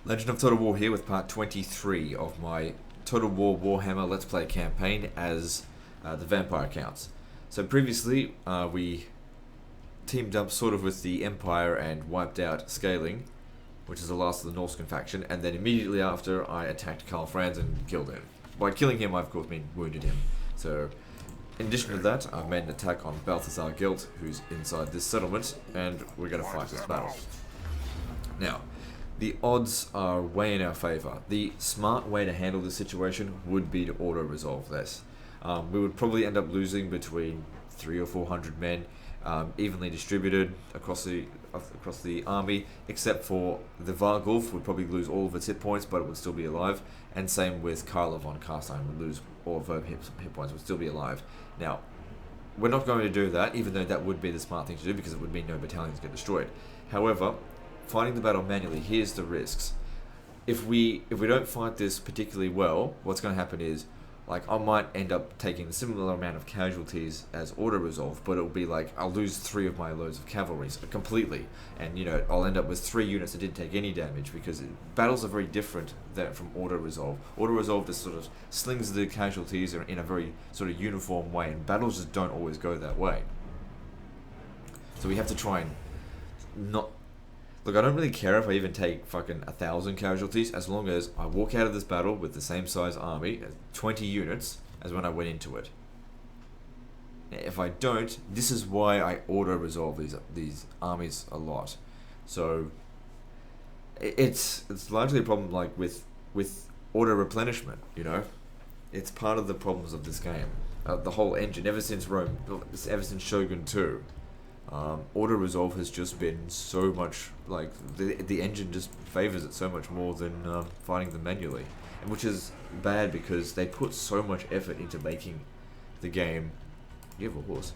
Legend of Total War here with part 23 of my Total War Warhammer Let's Play campaign as the Vampire Counts. So previously we teamed up sort of with the Empire and wiped out Scaling, which is the last of the Norscan faction, and then immediately after I attacked Karl Franz and killed him. By killing him I of course mean wounded him. So in addition to that, I've made an attack on Balthasar Gelt, who's inside this settlement, and we're going to fight this battle. Now, the odds are way in our favour. The smart way to handle this situation would be to auto-resolve this. We would probably end up losing between 300 or 400 men, evenly distributed across the army, except for the Vargulf would probably lose all of its hit points, but it would still be alive. And same with Carla von Carstein would lose all of her hit points, would still be alive. Now, we're not going to do that, even though that would be the smart thing to do, because it would mean no battalions get destroyed. However, fighting the battle manually, here's the risks. If we don't fight this particularly well, what's going to happen is, like, I might end up taking a similar amount of casualties as auto-resolve, but it'll be like, I'll lose 3 of my loads of cavalry completely, and, you know, I'll end up with 3 units that didn't take any damage, because battles are very different from auto-resolve. Auto-resolve just sort of slings the casualties in a very sort of uniform way, and battles just don't always go that way. So we have to try and not... Look, I don't really care if I even take fucking 1,000 casualties, as long as I walk out of this battle with the same size army, 20 units, as when I went into it. If I don't, this is why I auto-resolve these armies a lot. So, it's largely a problem like with auto-replenishment, you know? It's part of the problems of this game. The whole engine, ever since Shogun 2, auto-resolve has just been so much, like, the engine just favors it so much more than fighting them manually, and which is bad because they put so much effort into making the game. You have a horse.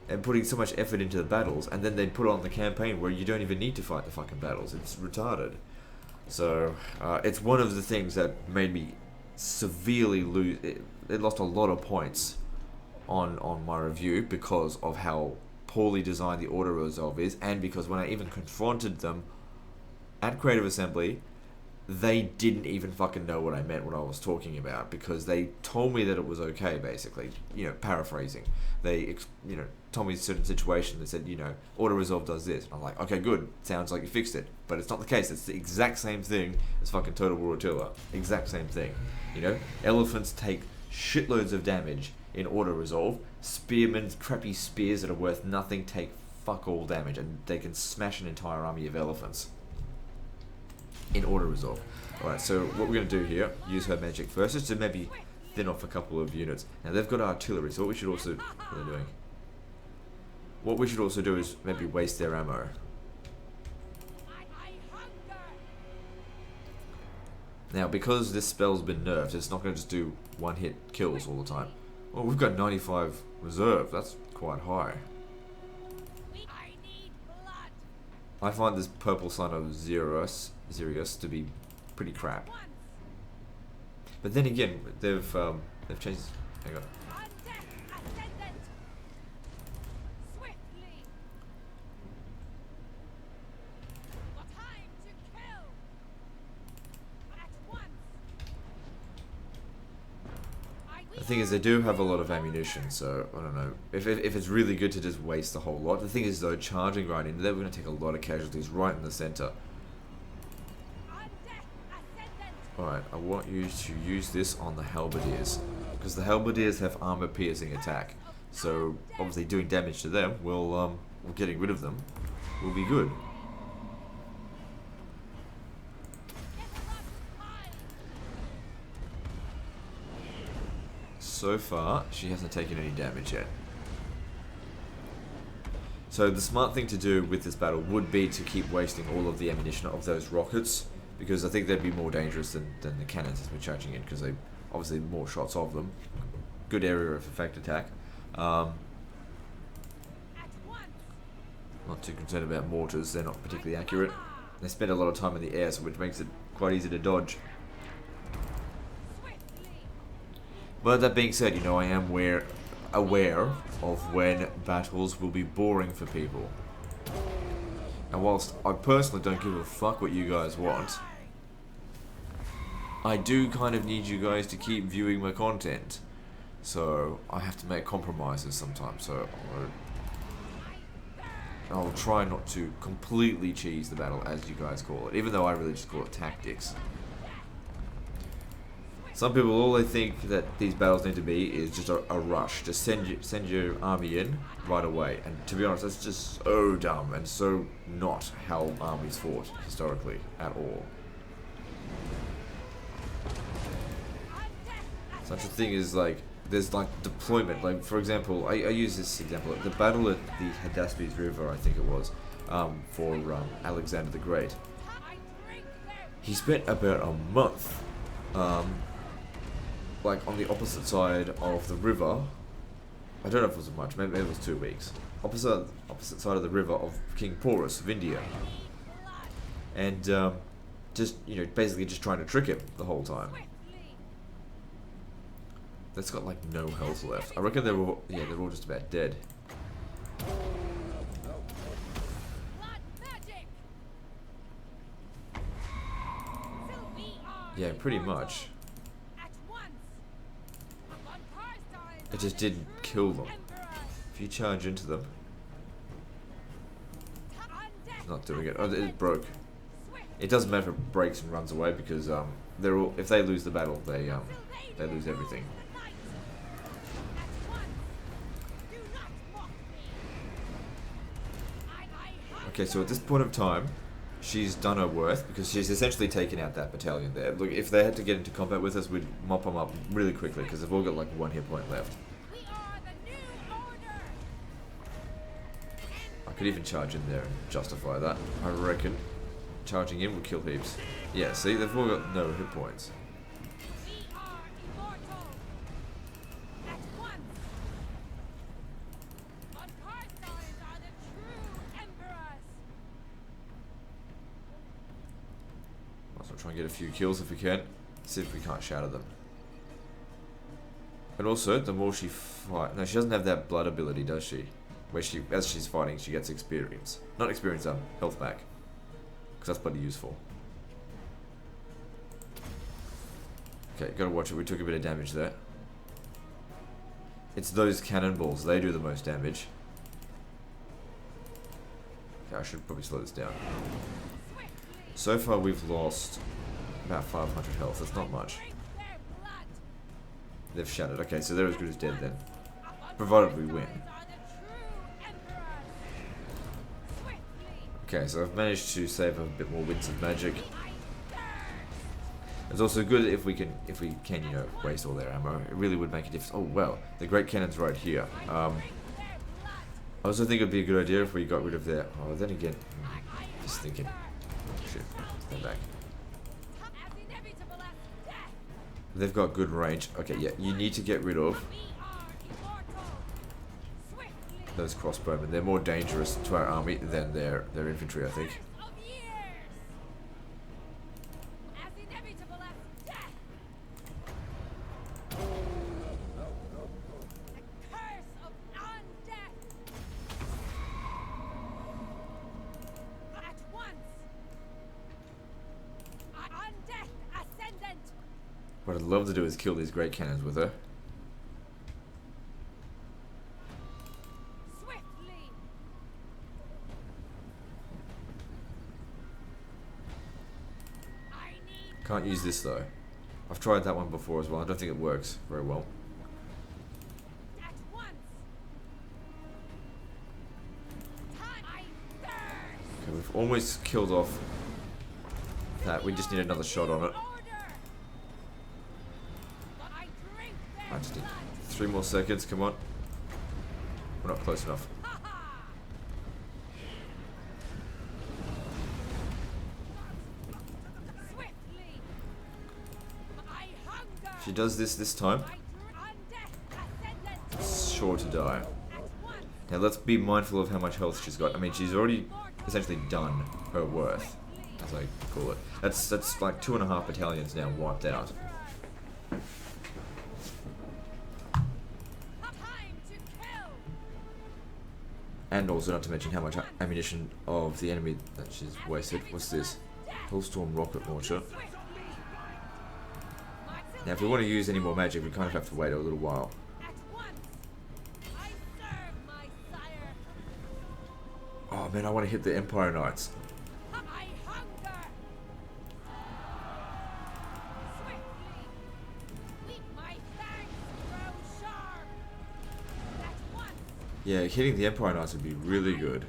And putting so much effort into the battles, and then they put on the campaign where you don't even need to fight the fucking battles. It's retarded. So it's one of the things that made me severely lose. It lost a lot of points on my review because of how poorly designed the auto-resolve is, and because when I even confronted them at Creative Assembly, they didn't even fucking know what I meant, what I was talking about, because they told me that it was okay, basically, you know, paraphrasing. They, you know, told me a certain situation, they said, you know, auto-resolve does this. And I'm like, okay, good, sounds like you fixed it. But it's not the case. It's the exact same thing as fucking Total War Attila. Exact same thing. You know, elephants take shitloads of damage in auto-resolve. Spearmen, crappy spears that are worth nothing, take fuck all damage, and they can smash an entire army of elephants in auto-resolve. Alright, so what we're going to do here, use her magic first, just to maybe thin off a couple of units. Now they've got artillery, so what we should also... What are they doing? What we should also do is maybe waste their ammo. Now, because this spell's been nerfed, it's not going to just do one-hit kills all the time. Well, we've got 95 reserve. That's quite high. I find this purple son of Xerius to be pretty crap. But then again, they've changed. Hang on. The thing is, they do have a lot of ammunition, so I don't know if it's really good to just waste a whole lot. The thing is, though, charging right in there, we're going to take a lot of casualties right in the center. Alright, I want you to use this on the halberdiers, because the halberdiers have armor-piercing attack. So obviously, doing damage to them, getting rid of them will be good. So far, she hasn't taken any damage yet. So the smart thing to do with this battle would be to keep wasting all of the ammunition of those rockets, because I think they'd be more dangerous than the cannons as we're charging in, because they obviously more shots of them. Good area of effect attack. Not too concerned about mortars, they're not particularly accurate. They spend a lot of time in the air, so which makes it quite easy to dodge. But that being said, you know, I am aware of when battles will be boring for people. And whilst I personally don't give a fuck what you guys want, I do kind of need you guys to keep viewing my content. So I have to make compromises sometimes. So I'll try not to completely cheese the battle, as you guys call it, even though I really just call it tactics. Some people, all they think that these battles need to be is just a rush. Just send your army in right away. And to be honest, that's just so dumb and so not how armies fought historically at all. Such a thing is like, there's like deployment. Like for example, I use this example. The battle at the Hydaspes River, I think it was, for Alexander the Great. He spent about a month, like on the opposite side of the river. I don't know if it was much. Maybe it was 2 weeks. Opposite side of the river of King Porus of India, and just basically just trying to trick him the whole time. That's got like no health left. I reckon they're all just about dead. Yeah, pretty much. It just didn't kill them. If you charge into them, it's not doing it. Oh, it broke. It doesn't matter if it breaks and runs away because they're all. If they lose the battle, they lose everything. Okay, so at this point of time, she's done her worth because she's essentially taken out that battalion there. Look, if they had to get into combat with us, we'd mop them up really quickly because they've all got like 1 hit point left. I could even charge in there and justify that. I reckon charging in would kill heaps. Yeah, see, they've all got no hit points. Try and get a few kills if we can. See if we can't shatter them. And also, the more she fight, no, she doesn't have that blood ability, does she? Where as she's fighting, she gets experience. Not experience, health back. Because that's bloody useful. Okay, gotta watch it. We took a bit of damage there. It's those cannonballs. They do the most damage. Okay, I should probably slow this down. So far we've lost about 500 health, that's not much. They've shattered, okay, so they're as good as dead then. Provided we win. Okay, so I've managed to save a bit more winds of magic. It's also good if we can, waste all their ammo. It really would make a difference. Oh wow, the great cannon's right here. I also think it'd be a good idea if we got rid of their, oh then again, just thinking. Stay back. They've got good range. Okay, yeah, you need to get rid of those crossbowmen. They're more dangerous to our army than their infantry, I think. What I'd love to do is kill these great cannons with her. Can't use this though. I've tried that one before as well. I don't think it works very well. Okay, we've almost killed off that. We just need another shot on it. I just need 3 more seconds, come on. We're not close enough. If she does this time, it's sure to die. Now let's be mindful of how much health she's got. I mean, she's already essentially done her worth, as I call it. That's like 2.5 battalions now wiped out. And also not to mention how much ammunition of the enemy that she's wasted. What's this? Hellstorm rocket launcher. Now, if we want to use any more magic, we kind of have to wait a little while. Oh man, I want to hit the Empire Knights. Yeah, hitting the Empire Knights would be really good.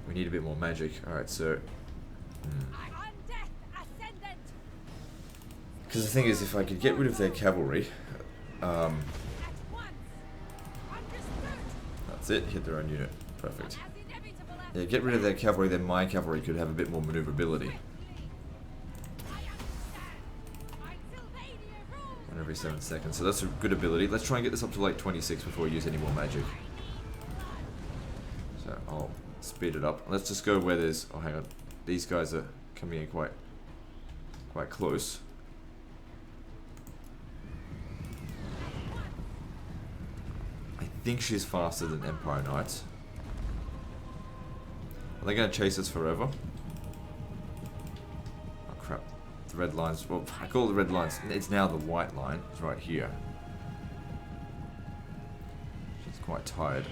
We need a bit more magic. Alright, so... Because the thing is, if I could get rid of their cavalry... that's it, hit their own unit. Perfect. Yeah, get rid of their cavalry, then my cavalry could have a bit more maneuverability. One every 7 seconds, so that's a good ability. Let's try and get this up to like 26 before we use any more magic. So I'll speed it up. Let's just go where there's... oh, hang on. These guys are coming in quite close. I think she's faster than Empire Knights. Are they going to chase us forever? Oh crap. The red lines... well, I call it the red lines. It's now the white line. It's right here. She's quite tired.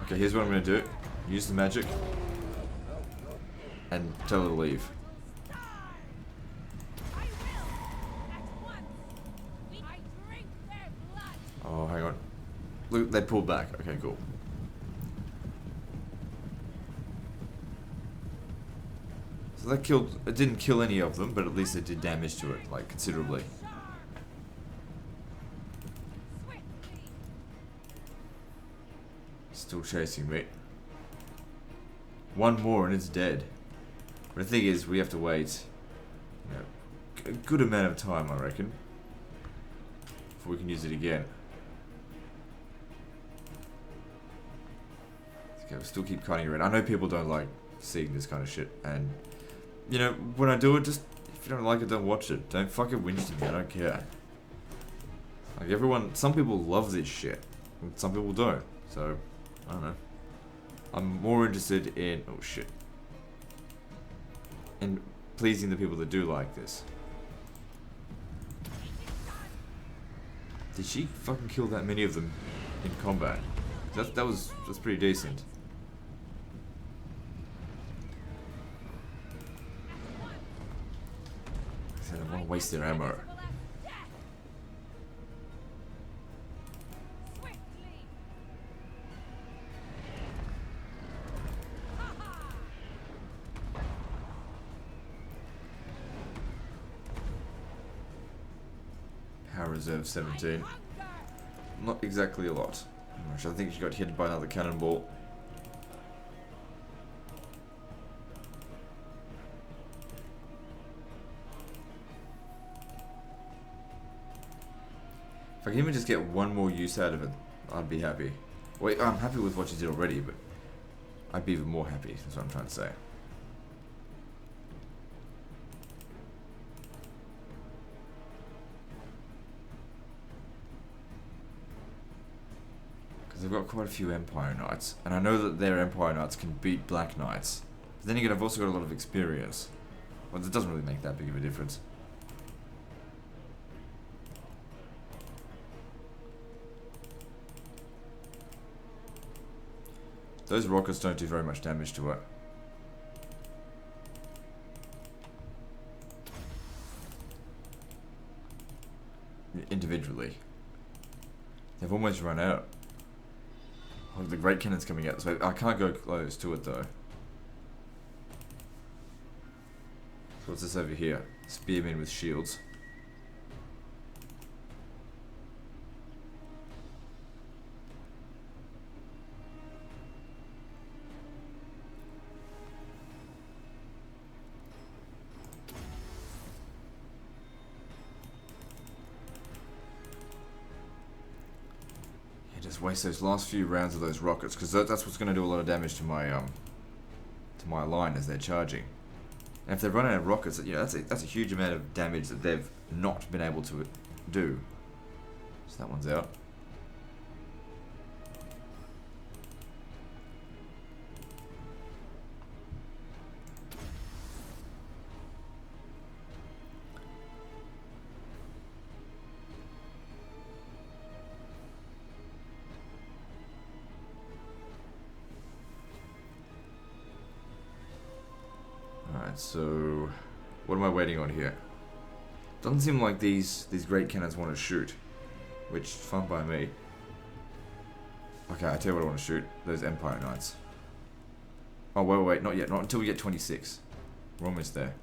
Okay, here's what I'm going to do. Use the magic. And tell her to leave. Oh, hang on. Look, they pulled back. Okay, cool. So that killed... it didn't kill any of them, but at least it did damage to it, like, considerably. Still chasing me. One more and it's dead. But the thing is, we have to wait, you know, a good amount of time, I reckon, before we can use it again. Okay, we'll still keep cutting around. I know people don't like seeing this kind of shit, and you know, when I do it, just if you don't like it, don't watch it. Don't fucking whinge to me. I don't care. Like everyone, some people love this shit, and some people don't. So I don't know. I'm more interested in... oh shit. In pleasing the people that do like this. Did she fucking kill that many of them in combat? That's pretty decent. I don't want to waste their ammo. Power reserve 17. Not exactly a lot. I think she got hit by another cannonball. If I can even just get one more use out of it, I'd be happy. Wait, I'm happy with what she did already, but I'd be even more happy, that's what I'm trying to say. Because they've got quite a few Empire Knights, and I know that their Empire Knights can beat Black Knights. But then again, I've also got a lot of experience. Well, it doesn't really make that big of a difference. Those rockets don't do very much damage to it. Individually. They've almost run out. Oh, the great cannon's coming out, so I can't go close to it though. So what's this over here? Spearmen with shields. Just waste those last few rounds of those rockets, because that's what's going to do a lot of damage to my line as they're charging. And if they run out of rockets, you know, that's a huge amount of damage that they've not been able to do. So that one's out. Alright, so what am I waiting on here? Doesn't seem like these great cannons want to shoot, which is fine by me. Okay, I tell you what I want to shoot. Those Empire Knights. Oh, wait, not yet. Not until we get 26. We're almost there.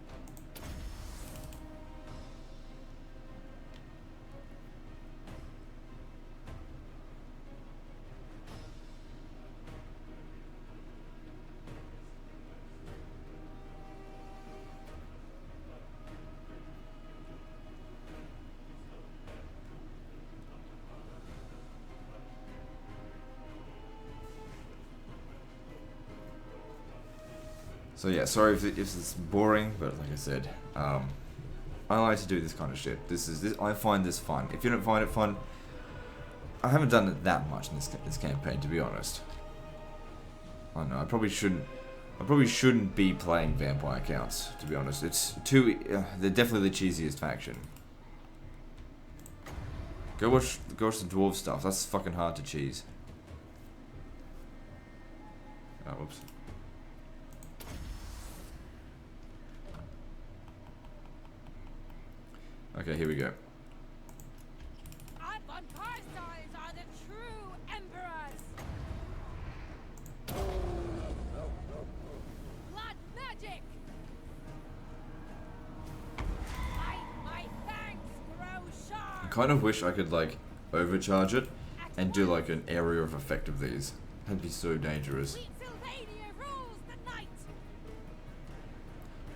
So yeah, sorry if it's boring, but like I said, I like to do this kind of shit. I find this fun. If you don't find it fun, I haven't done it that much in this campaign, to be honest. I know I probably shouldn't be playing vampire counts, to be honest. It's too. They're definitely the cheesiest faction. Go watch the dwarf stuff. That's fucking hard to cheese. Oh, whoops. Okay, here we go. Von Carsteins are the true emperors. Blood magic. My fangs grow sharp. I kind of wish I could like overcharge it and do like an area of effect of these. That'd be so dangerous. Sylvania rules the night.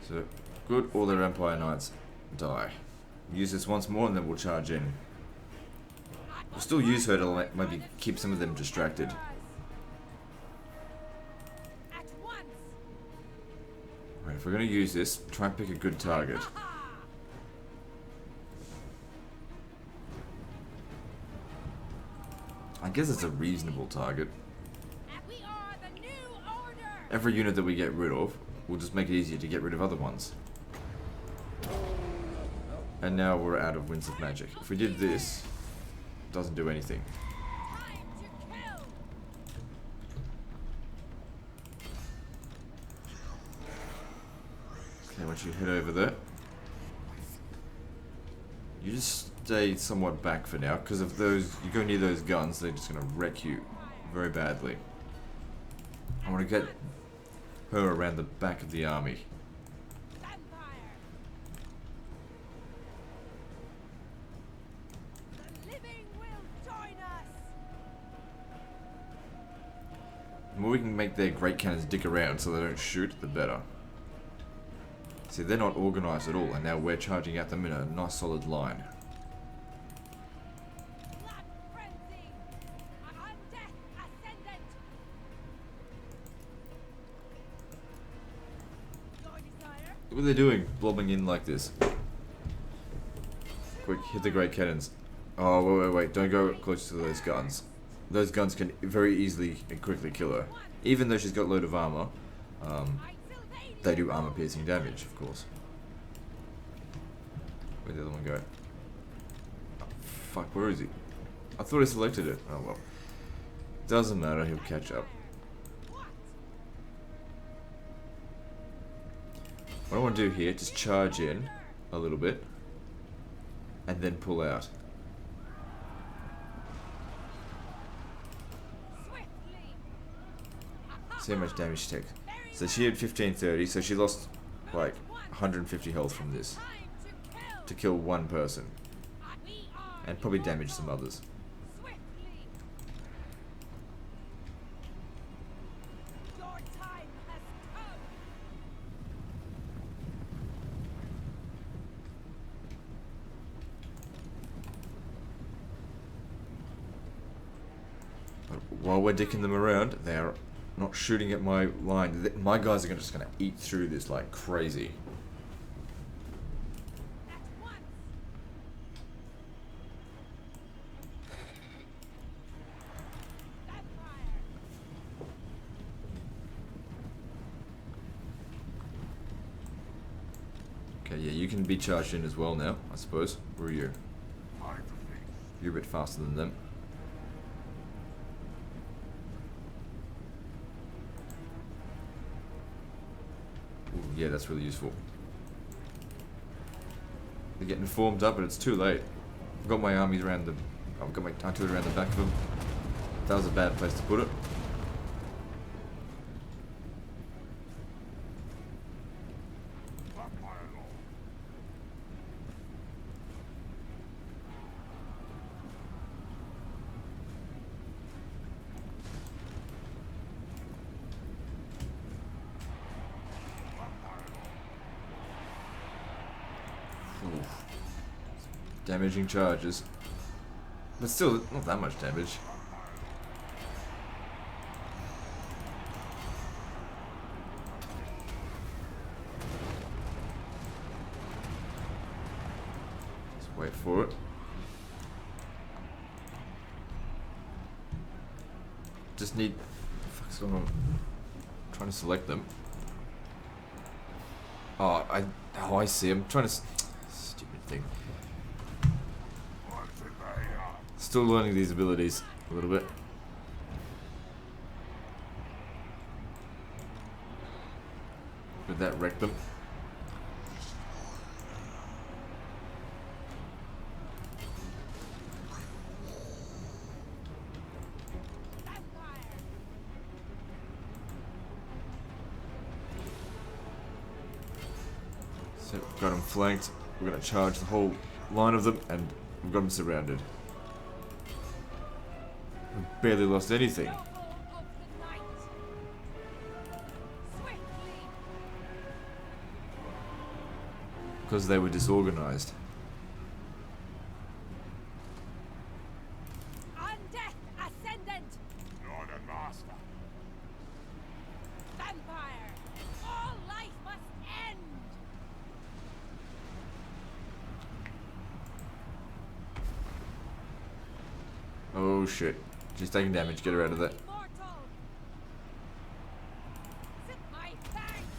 So good, all their Empire Knights die. Use this once more and then we'll charge in. We'll still use her to maybe keep some of them distracted. At once. Right, if we're going to use this, try and pick a good target. I guess it's a reasonable target. We are the new order. Every unit that we get rid of will just make it easier to get rid of other ones. And now we're out of Winds of Magic. If we did this, it doesn't do anything. Time to kill. Okay, once you head over there, you just stay somewhat back for now, because if you go near those guns, they're just going to wreck you very badly. I want to get her around the back of the army. The more we can make their great cannons dick around so they don't shoot, the better. See, they're not organised at all, and now we're charging at them in a nice solid line. What are they doing? Blobbing in like this. Quick, hit the great cannons. Oh, wait, don't go close to those guns. Those guns can very easily and quickly kill her. Even though she's got a load of armor, they do armor piercing damage, of course. Where'd the other one go? Oh, fuck, where is he? I thought I selected it. Oh well. Doesn't matter, he'll catch up. What I want to do here, just charge in a little bit, and then pull out. See how much damage she takes. So she had 1530, so she lost like 150 health from this to kill one person, and probably damage some others. But while we're dicking them around, they're not shooting at my line. My guys are just going to eat through this like crazy. Okay, yeah, you can be charged in as well now, I suppose. Where are you? You're a bit faster than them. Ooh, Yeah, that's really useful. They're getting formed up, but it's too late. I've got my armies around the... I've got my artillery around the back of them. That was a bad place to put it. Damaging charges. But still, not that much damage. Just wait for it. Just need... Fuck's going on? I'm trying to select them. Oh, I see. I'm trying to... Stupid thing. Still learning these abilities a little bit. Did that wreck them? So we've got them flanked. We're going to charge the whole line of them, and we've got them surrounded. We've barely lost anything. Because they were disorganized. Undeath Ascendant! Lord and Master. Vampire! All life must end! Oh shit. She's taking damage. Get her out of there. Mortal! Zip my fangs,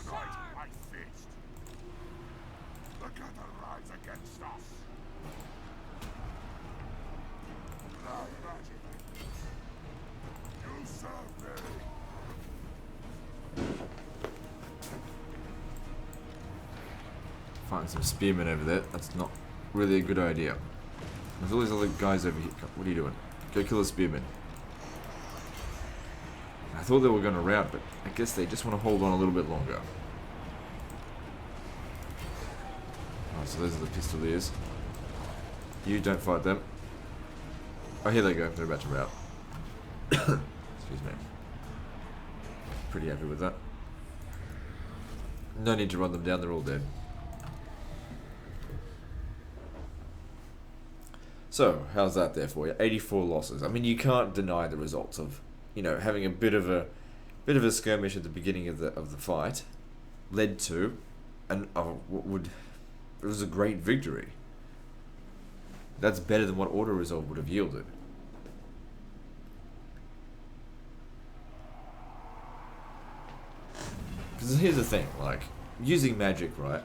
grow Tonight sharp! I feast. The cattle rise against us. Thy magic. You serve me. Find some spearmen over there. That's not really a good idea. There's all these other guys over here. What are you doing? Go kill the spearmen. I thought they were going to rout, but I guess they just want to hold on a little bit longer. Oh, so those are the pistoliers. You don't fight them. Oh, here they go. They're about to rout. Excuse me. Pretty happy with that. No need to run them down. They're all dead. So, how's that there for you? 84 losses. I mean, you can't deny the results of, you know, having a bit of a skirmish at the beginning of the fight led to it was a great victory. That's better than what auto resolve would have yielded. Because here's the thing, like, using magic, right?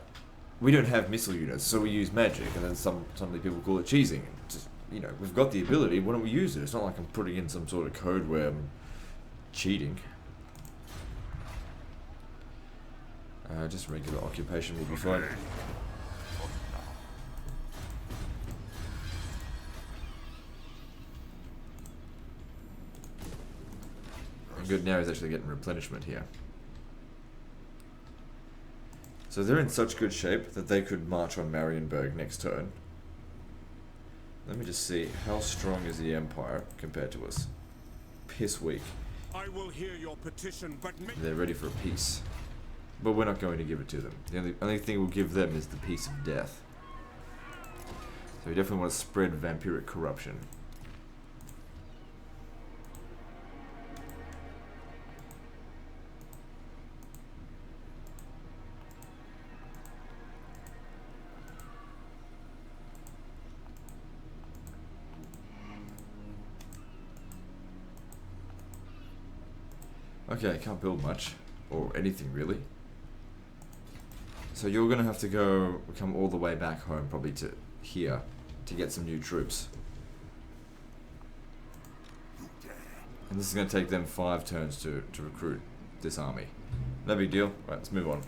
We don't have missile units, so we use magic, and then some of the people call it cheesing. Just, you know, we've got the ability, why don't we use it? It's not like I'm putting in some sort of code where I'm cheating. Just regular occupation will be fine. And good, now he's actually getting replenishment here. So they're in such good shape that they could march on Marienburg next turn. Let me just see, how strong is the Empire compared to us? Piss weak. I will hear your petition, but They're ready for a peace. But we're not going to give it to them. The only thing we'll give them is the peace of death. So we definitely want to spread vampiric corruption. Okay, I can't build much, or anything really. So you're gonna have to come all the way back home, probably to here, to get some new troops. And this is gonna take them 5 turns to recruit this army. No big deal. Right, let's move on.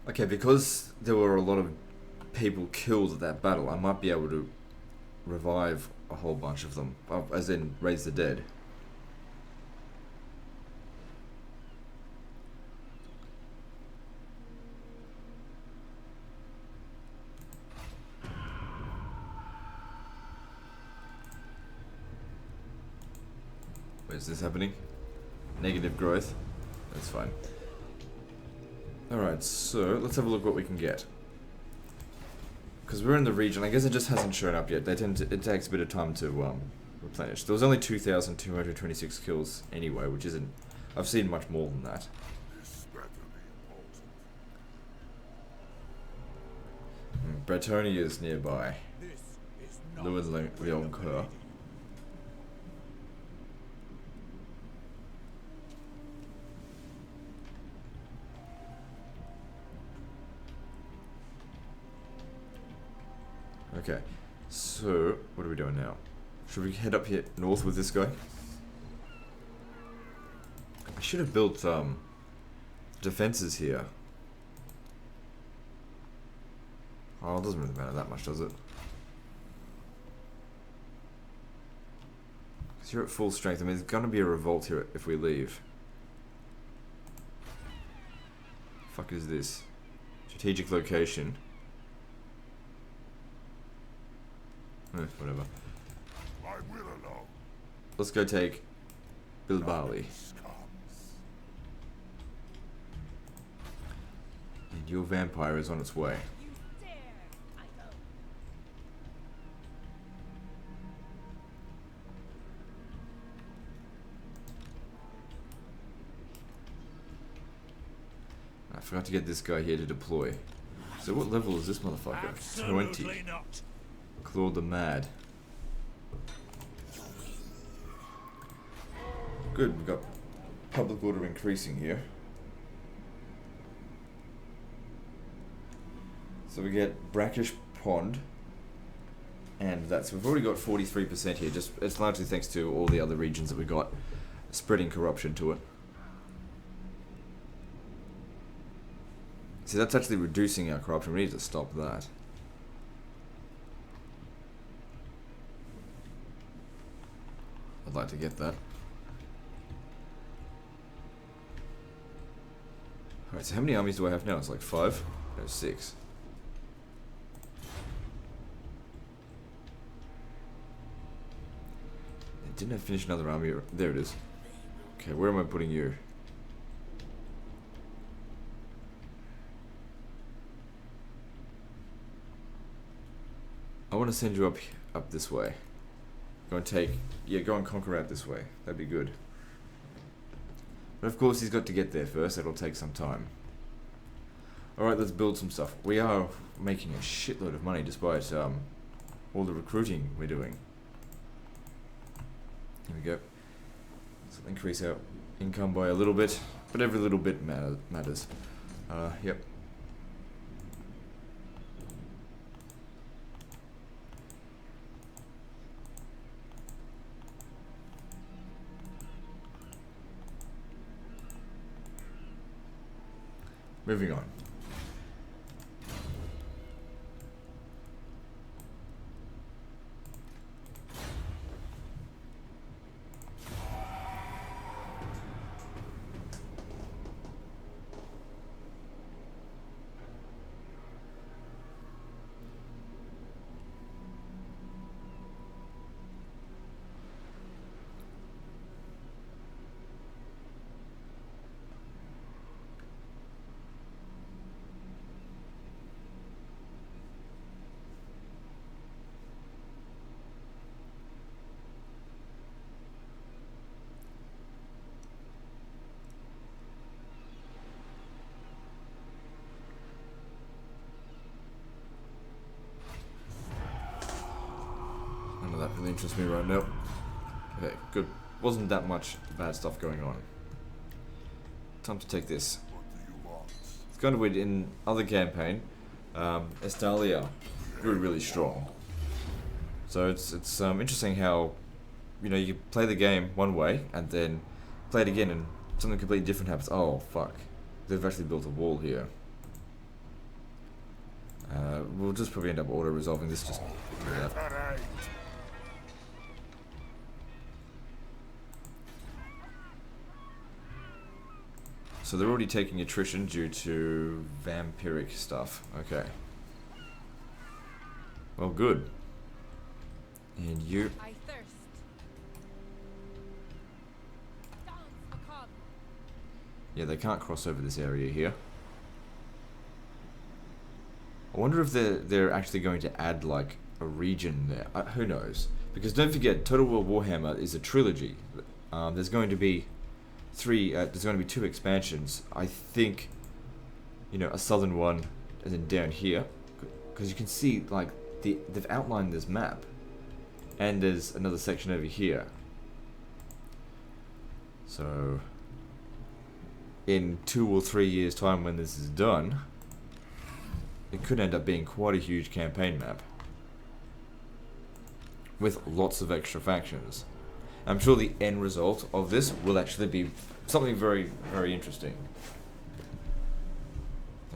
Okay, because there were a lot of people killed at that battle, I might be able to revive a whole bunch of them, as in raise the dead. Is this happening? Negative growth. That's fine. Alright, so let's have a look what we can get. Because we're in the region, I guess it just hasn't shown up yet. It takes a bit of time to replenish. There was only 2,226 kills anyway, which isn't... I've seen much more than that. Bretonia is nearby. Lewin Leoncoeur. Okay, so what are we doing now? Should we head up here north with this guy? I should have built defenses here. Oh, it doesn't really matter that much, does it? Because you're at full strength. I mean, there's gonna be a revolt here if we leave. Fuck is this? Strategic location. Whatever. Let's go take Bilbali. And your vampire is on its way. I forgot to get this guy here to deploy. So what level is this motherfucker? Absolutely 20. not. Claude the Mad. Good, we've got public order increasing here. So we get Brackish Pond. And that's, we've already got 43% here, just it's largely thanks to all the other regions that we got spreading corruption to it. See, that's actually reducing our corruption. We need to stop that. I'd like to get that. Alright, so how many armies do I have now? It's like 5? No, 6. Didn't I finish another army? There it is. Okay, where am I putting you? I want to send you up this way. Go and take... Yeah, go and conquer out this way. That'd be good. But of course he's got to get there first. That'll take some time. Alright, let's build some stuff. We are making a shitload of money despite all the recruiting we're doing. Here we go. So increase our income by a little bit. But every little bit matters. Yep. Moving on. That really interests me right now. Okay, good. Wasn't that much bad stuff going on. Time to take this. It's kind of weird. In other campaign, Estalia grew really strong. So it's interesting how, you know, you play the game one way and then play it again and something completely different happens. Oh fuck, they've actually built a wall here. We'll just probably end up auto-resolving this. Just Terrain. So they're already taking attrition due to vampiric stuff. Okay. Well, good. And you... I thirst. Dance macabre. Yeah, they can't cross over this area here. I wonder if they're actually going to add, like, a region there. Who knows? Because don't forget, Total War Warhammer is a trilogy. There's going to be there's going to be 2 expansions. I think, you know, a southern one, and then down here. Because you can see, like, they've outlined this map. And there's another section over here. So, in 2 or 3 years' time when this is done, it could end up being quite a huge campaign map. With lots of extra factions. I'm sure the end result of this will actually be something very, very interesting.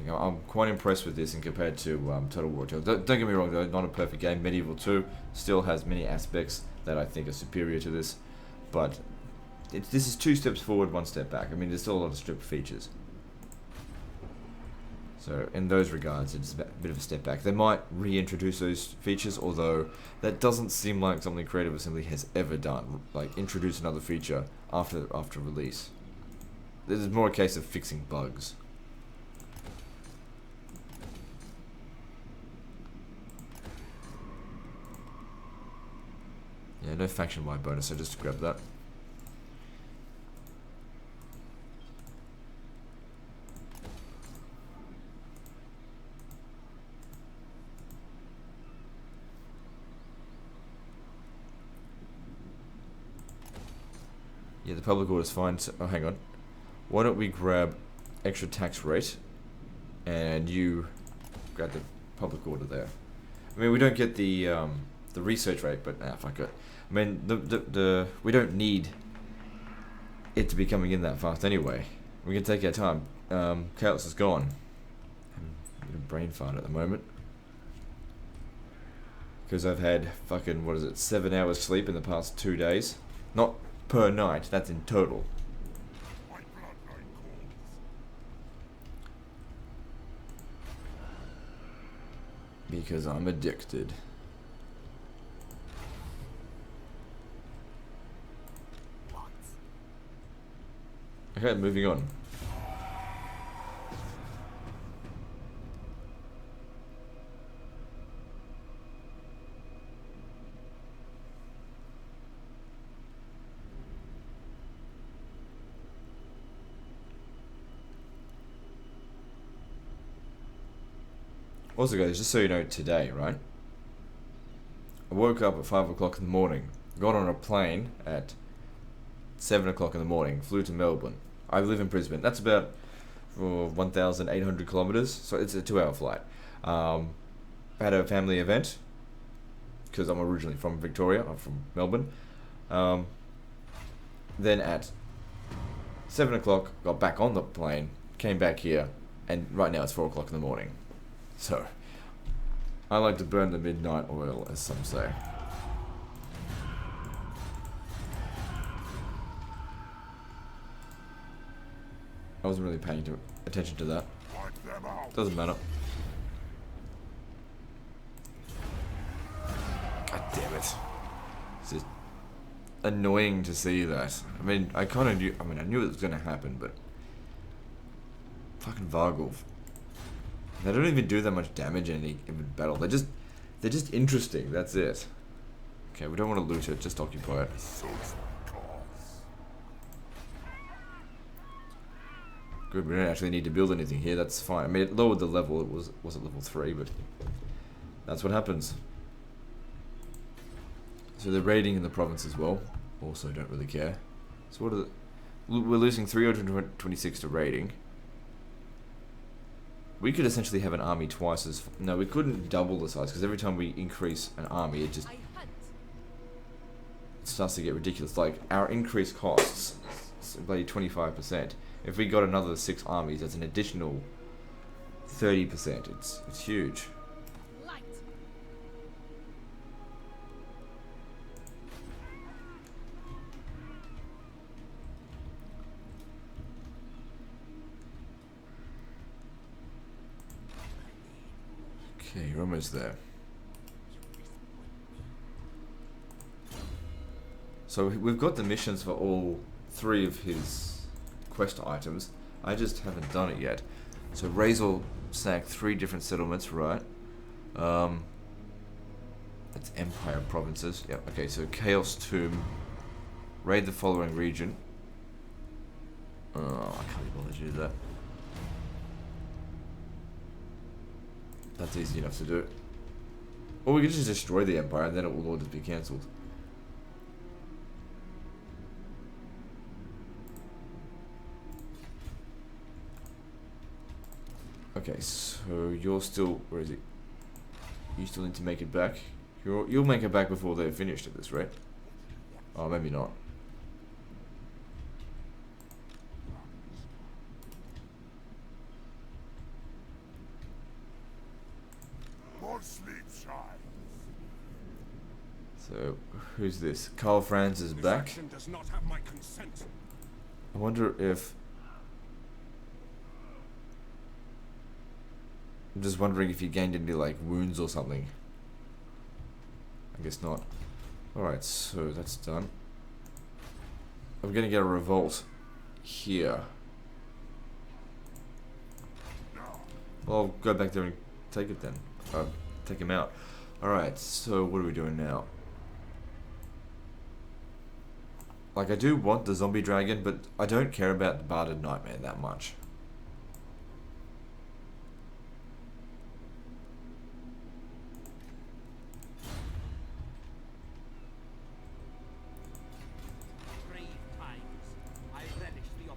I'm quite impressed with this in compared to Total War 2. Don't get me wrong though, not a perfect game. Medieval 2 still has many aspects that I think are superior to this. But this is 2 steps forward, 1 step back. I mean, there's still a lot of stripped features. So in those regards, it's a bit of a step back. They might reintroduce those features, although that doesn't seem like something Creative Assembly has ever done. Like, introduce another feature after release. This is more a case of fixing bugs. Yeah, no faction-wide bonus, so just grab that. Yeah, the public order's fine. So, oh, hang on. Why don't we grab extra tax rate, and you grab the public order there. I mean, we don't get the research rate, but fuck it. I mean, we don't need it to be coming in that fast anyway. We can take our time. Chaos is gone. I'm a brain fart at the moment. Because I've had fucking, 7 hours sleep in the past 2 days. Not per night, that's in total. My bloodline calls. Because I'm addicted. What? Okay, moving on. Also guys, just so you know, today, right? I woke up at 5 o'clock in the morning, got on a plane at 7 o'clock in the morning, flew to Melbourne. I live in Brisbane. That's about 1,800 kilometers, so it's a 2-hour flight. Had a family event, because I'm originally from Victoria, I'm from Melbourne. Then at 7 o'clock, got back on the plane, came back here, and right now it's 4 o'clock in the morning. So, I like to burn the midnight oil, as some say. I wasn't really paying attention to that. Wipe them out. Doesn't matter. God damn it. It's just annoying to see that. I mean, I kind of knew, I knew it was going to happen, but... Fucking Vargulf. They don't even do that much damage in any given battle. They're just interesting, that's it. Okay, we don't want to loot it, just occupy it. Social cause. Good, we don't actually need to build anything here, that's fine. I mean, it lowered the level, it was at level 3, but that's what happens. So they're raiding in the province as well. Also don't really care. So what are the... We're losing 326 to raiding. We could essentially have an army twice as... No, we couldn't double the size, because every time we increase an army, it just... I hunt. It starts to get ridiculous. Like, our increased costs, it's bloody 25%. If we got another 6 armies, that's an additional 30%. It's huge. Okay, you're almost there. So we've got the missions for all 3 of his quest items. I just haven't done it yet. So Razor sacked 3 different settlements, right? That's Empire provinces. Yep. Okay. So Chaos Tomb. Raid the following region. Oh, I can't be bothered to do that. That's easy enough to do. Or we could just destroy the Empire and then it will all just be cancelled. Okay, so you're still... Where is it? You still need to make it back? You'll make it back before they're finished at this rate. Oh, maybe not. More sleep shine. So, who's this? Karl Franz is back. Action does not have my consent. I wonder if... I'm just wondering if he gained any, like, wounds or something. I guess not. Alright, so that's done. I'm gonna get a revolt here. Well, I'll go back there and take it then. Take him out. Alright, so what are we doing now? Like, I do want the zombie dragon, but I don't care about the Barded Nightmare that much.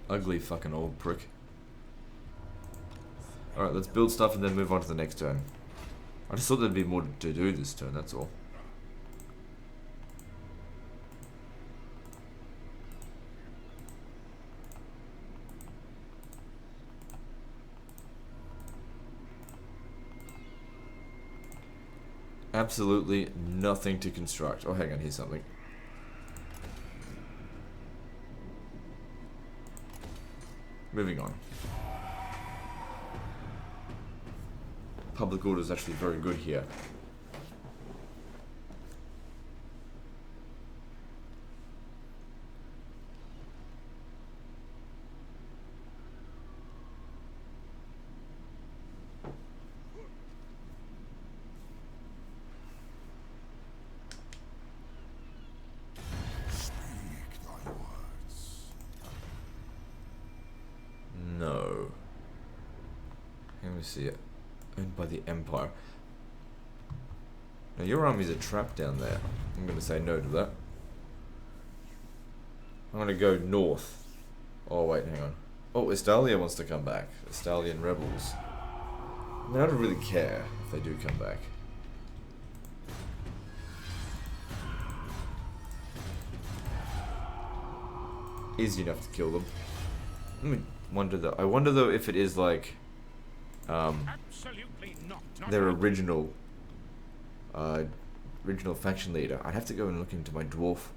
Ugly fucking old prick. Alright, let's build stuff and then move on to the next turn. I just thought there'd be more to do this turn, that's all. Absolutely nothing to construct. Oh, hang on, here's something. Moving on. Public order is actually very good here. No. Let me see it. Owned by the Empire. Now your armies are trapped down there. I'm going to say no to that. I'm going to go north. Oh wait, hang on. Oh, Estalia wants to come back. Estalian rebels. I mean, I don't really care if they do come back. Easy enough to kill them. Let me wonder though. I wonder though if it is like Absolutely not. their original faction leader. I'd have to go and look into my dwarf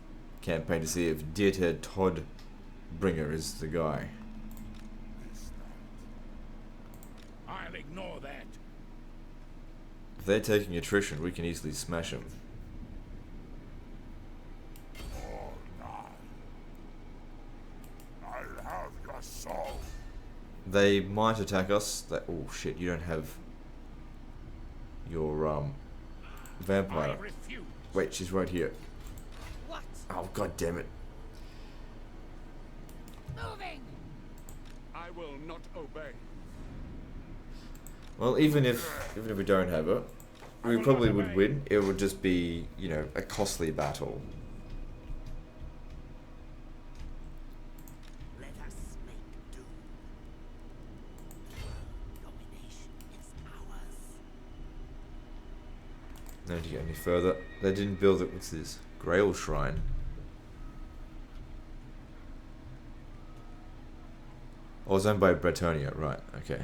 campaign to see if Dieter Todbringer is the guy. I'll ignore that. If they're taking attrition, we can easily smash them. Oh, no. I'll have your soul. They might attack us. Oh shit! You don't have your vampire. I refuse. Wait, she's right here. What? Oh god damn it! Moving! I will not obey. Well, even if we don't have her, we probably would win. It would just be, you know, a costly battle. Let us make do. Domination is ours. No need to get any further. They didn't build it. What's this? Grail Shrine. Oh, it's owned by Bretonia, right? Okay.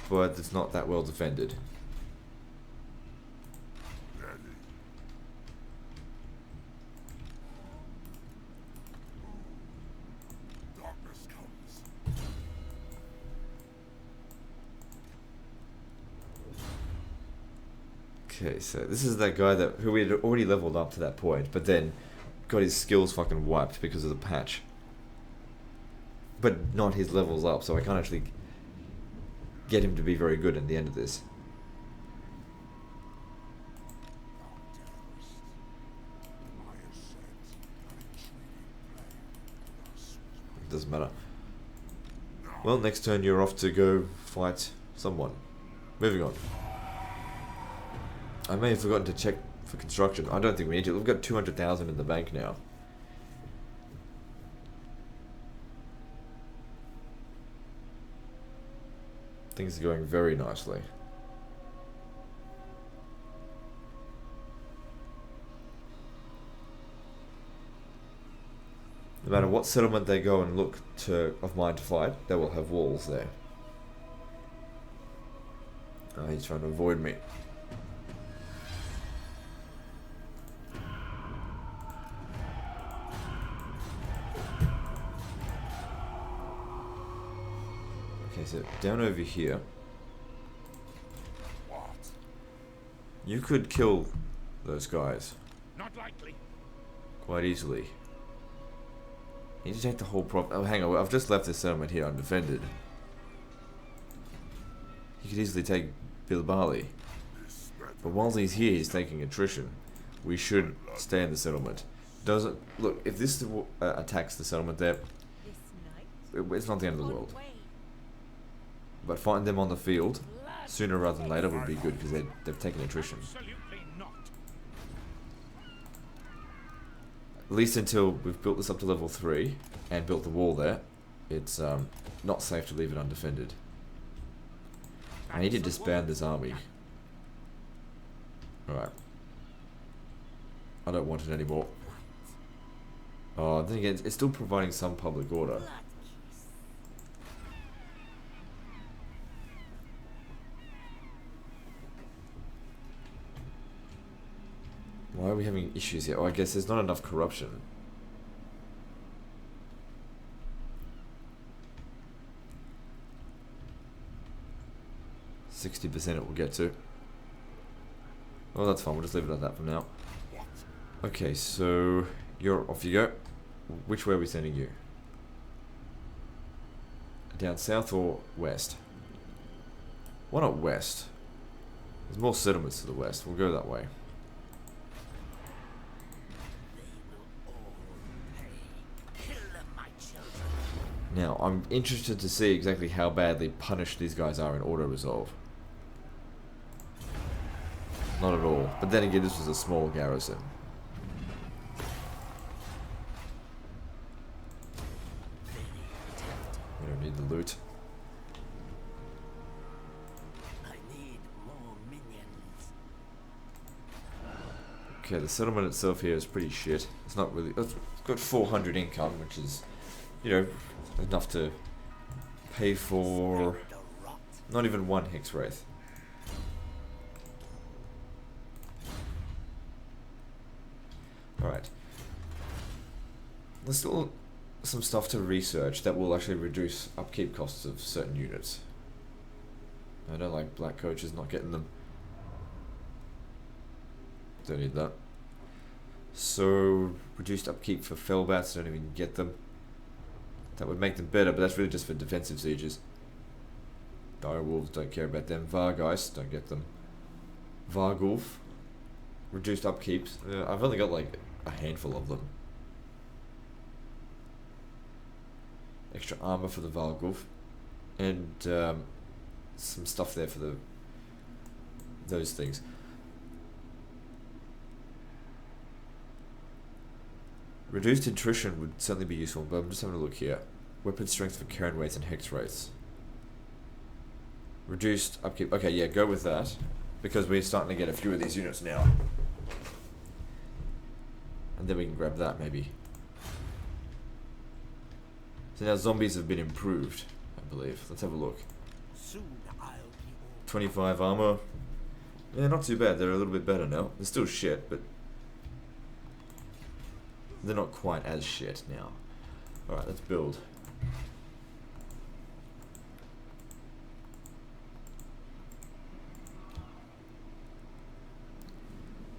But it's not that well defended. Ready. Darkness comes. Okay, so this is that guy who we had already leveled up to that point, but then got his skills fucking wiped because of the patch. But not his levels up, so I can't actually get him to be very good at the end of this. Doesn't matter. Well, next turn you're off to go fight someone. Moving on. I may have forgotten to check for construction. I don't think we need to. We've got 200,000 in the bank now. Things are going very nicely. No matter what settlement they go and look of mine to fight, they will have walls there. Oh, he's trying to avoid me. Okay, so down over here. What? You could kill those guys Not likely. quite easily. You need to take the whole oh, hang on, I've just left this settlement here undefended. He could easily take Bilbali. But while he's here, he's taking attrition. We should stay in the settlement. Doesn't look, if this attacks the settlement there, it's not the end of the world. But fighting them on the field sooner rather than later would be good because they've taken attrition. Absolutely not. At least until we've built this up to level 3 and built the wall there, it's not safe to leave it undefended. I need to disband this army. Alright. I don't want it anymore. Oh, then again, it's still providing some public order. Why are we having issues here? Oh, I guess there's not enough corruption. %60% it will get to. Well, that's fine. We'll just leave it at that for now. Okay, so you're off you go. Which way are we sending you? Down south or west? Why not west? There's more settlements to the west. We'll go that way. Now, I'm interested to see exactly how badly punished these guys are in auto-resolve. Not at all. But then again, this was a small garrison. We don't need the loot. I need more minions. Okay, the settlement itself here is pretty shit. It's not really... It's got 400 income, which is, you know, enough to pay for not even one Hex Wraith. Alright. Let's do some stuff to research that will actually reduce upkeep costs of certain units. I don't like black coaches, not getting them. Don't need that. So, reduced upkeep for Fellbats, don't even get them. That would make them better, but that's really just for defensive sieges. Direwolves, don't care about them. Vargeist, don't get them. Vargulf, reduced upkeeps. I've only got like a handful of them. Extra armor for the Vargulf. And some stuff there for those things. Reduced attrition would certainly be useful, but I'm just having a look here. Weapon strength for Karen Wraiths and Hex Wraiths. Reduced upkeep. Okay, yeah, go with that. Because we're starting to get a few of these units now. And then we can grab that, maybe. So now zombies have been improved, I believe. Let's have a look. Soon I'll be all 25 armor. Yeah, not too bad. They're a little bit better now. They're still shit, but they're not quite as shit now. Alright, let's build.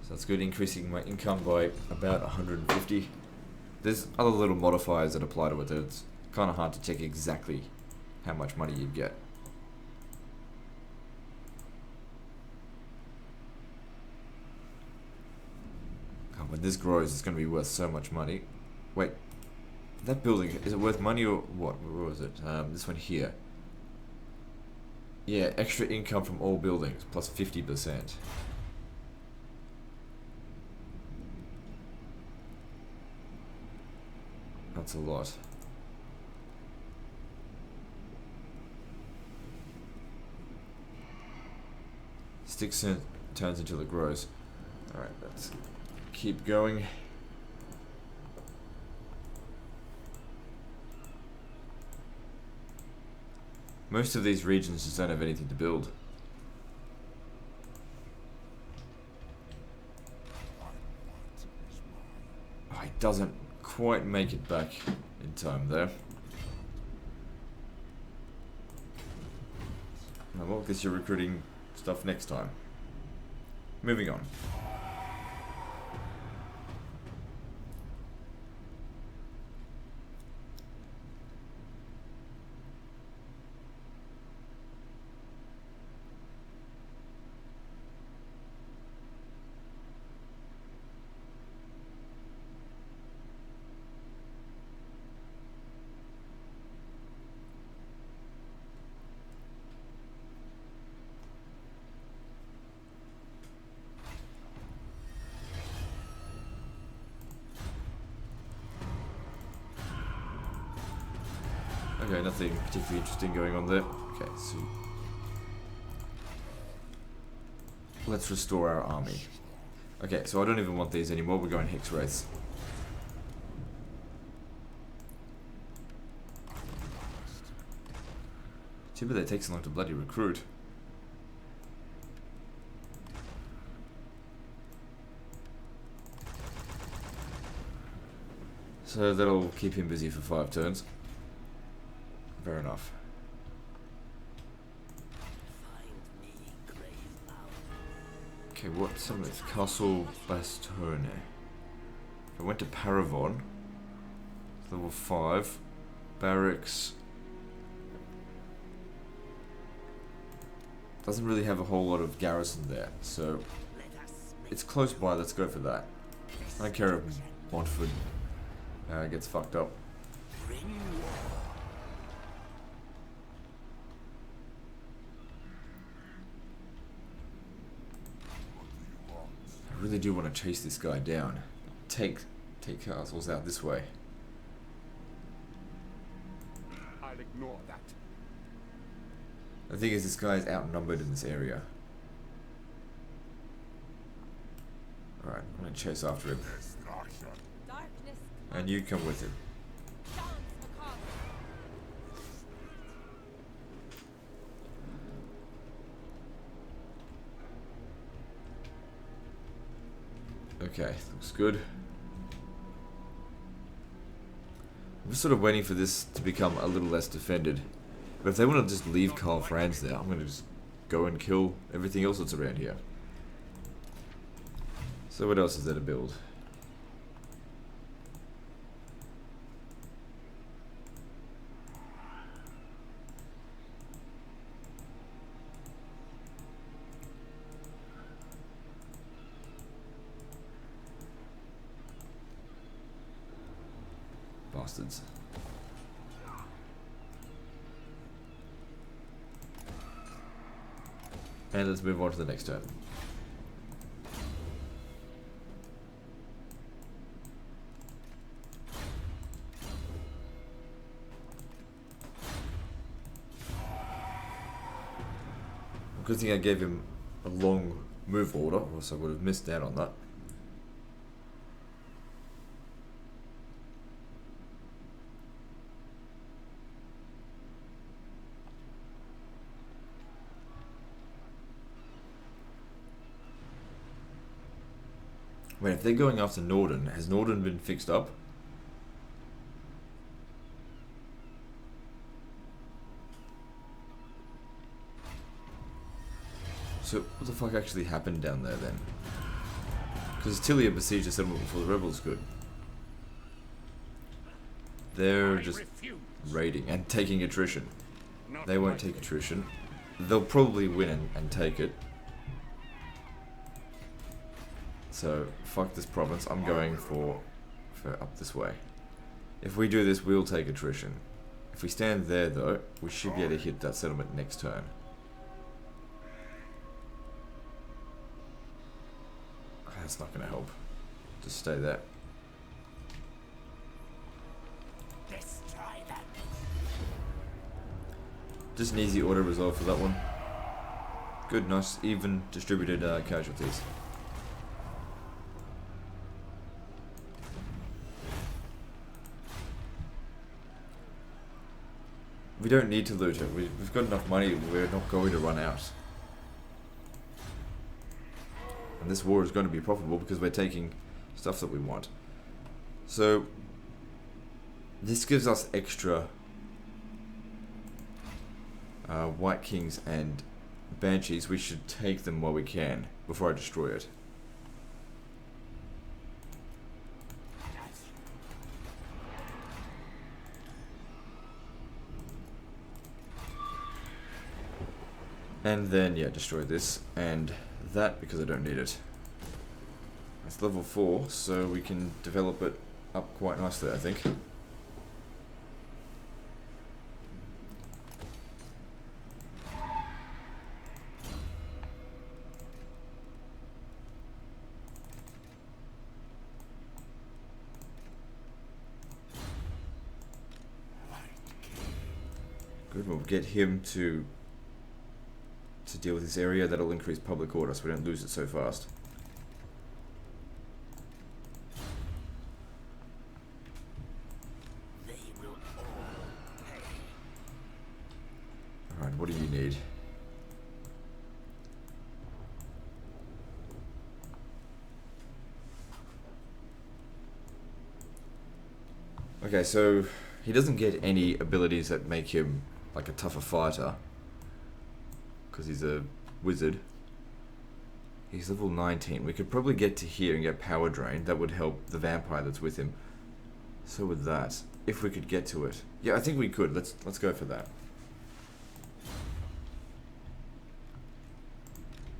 So that's good, increasing my income by about 150. There's other little modifiers that apply to it that it's kind of hard to check exactly how much money you get. God, when this grows, it's going to be worth so much money. Wait, that building, is it worth money or what? Where was it? This one here. Yeah, extra income from all buildings, plus 50%. That's a lot. Sticks turns until it grows. Alright, let's keep going. Most of these regions just don't have anything to build. Oh, he doesn't quite make it back in time there. Well, I guess you're recruiting stuff next time. Moving on. Okay, nothing particularly interesting going on there. Okay, so let's restore our army. Okay, so I don't even want these anymore. We're going Hex Wraiths. Too bad that takes so long to bloody recruit. So that'll keep him busy for 5 turns. Fair enough. Okay, what's some of this? Castle Bastone. I went to Paravon. Level 5. Barracks. Doesn't really have a whole lot of garrison there, so it's close by, let's go for that. I don't care if Mannfred gets fucked up. I really do want to chase this guy down. Take castles out this way. I'll ignore that. The thing is, this guy is outnumbered in this area. Alright, I'm gonna chase after him. Destruction. Darkness And you come with him. dance macabre. Okay, looks good. I'm just sort of waiting for this to become a little less defended. But if they want to just leave Karl Franz there, I'm going to just go and kill everything else that's around here. So what else is there to build? Bastards. And let's move on to the next turn. Good thing I gave him a long move order, or else I would have missed out on that. Wait, if they're going after Norden, has Norden been fixed up? So, what the fuck actually happened down there then? Because Tilia besieged the settlement before the rebels could. They're just raiding and taking attrition. They won't take attrition. They'll probably win and take it. So, fuck this province. I'm going for up this way. If we do this, we'll take attrition. If we stand there, though, we should be able to hit that settlement next turn. That's not going to help. Just stay there. Just an easy auto resolve for that one. Good, nice, even distributed casualties. We don't need to loot it. We've got enough money. We're not going to run out. And this war is going to be profitable because we're taking stuff that we want. So this gives us extra White Kings and Banshees. We should take them while we can before I destroy it. And then, yeah, destroy this and that because I don't need it. It's level 4, so we can develop it up quite nicely, I think. Good, we'll get him to deal with this area. That'll increase public order so we don't lose it so fast. They will all pay. Alright, what do you need? Okay, so he doesn't get any abilities that make him like a tougher fighter. Because he's a wizard. He's level 19. We could probably get to here and get power drain. That would help the vampire that's with him. So would that. If we could get to it. Yeah, I think we could. Let's go for that.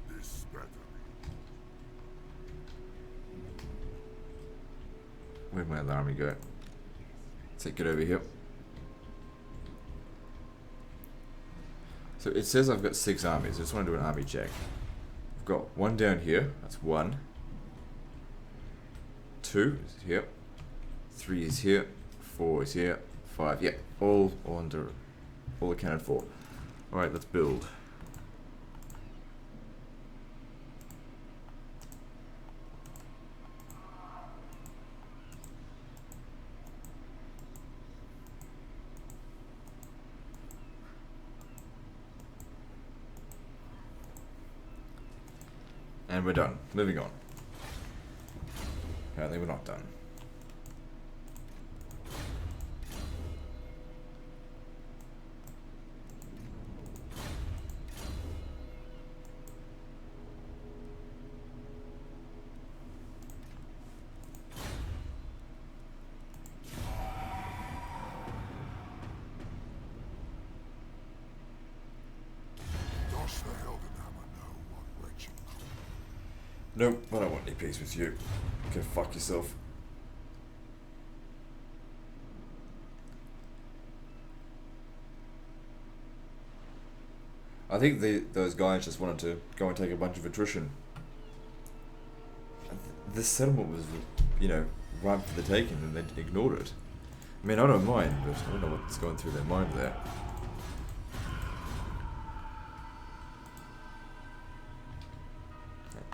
This better. Where'd my alarm go? Take it over here. So it says I've got 6 armies. I just want to do an army check. I've got 1 down here. That's 1. 2 is here. 3 is here. 4 is here. 5. Yeah, all under, all accounted for. All right, let's build. And we're done. Moving on. Apparently we're not done. Does the Heldenhammer know what wretched Nope, I don't want any peace with you. Go fuck yourself. I think those guys just wanted to go and take a bunch of attrition. This settlement was, you know, ripe for the taking and they ignored it. I mean, I don't mind, but I don't know what's going through their mind there.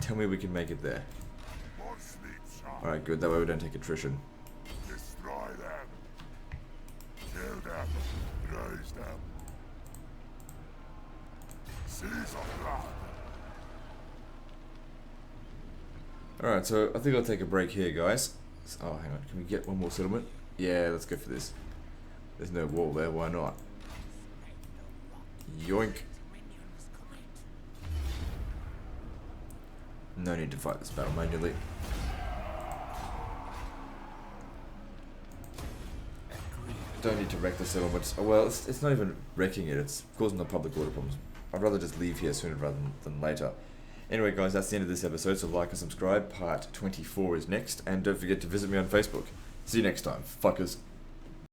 Tell me we can make it there. more sleep shot? Alright, good. That way we don't take attrition. Destroy them. Kill them. Raise them. Seas of blood. Alright, so I think I'll take a break here, guys. Oh, hang on. Can we get one more settlement? Yeah, let's go for this. There's no wall there. Why not? Yoink. No need to fight this battle manually. don't need to wreck the settlements. Well, it's not even wrecking it, it's causing the public order problems. I'd rather just leave here sooner rather than later. Anyway, guys, that's the end of this episode, so like and subscribe. Part 24 is next, and don't forget to visit me on Facebook. See you next time, fuckers.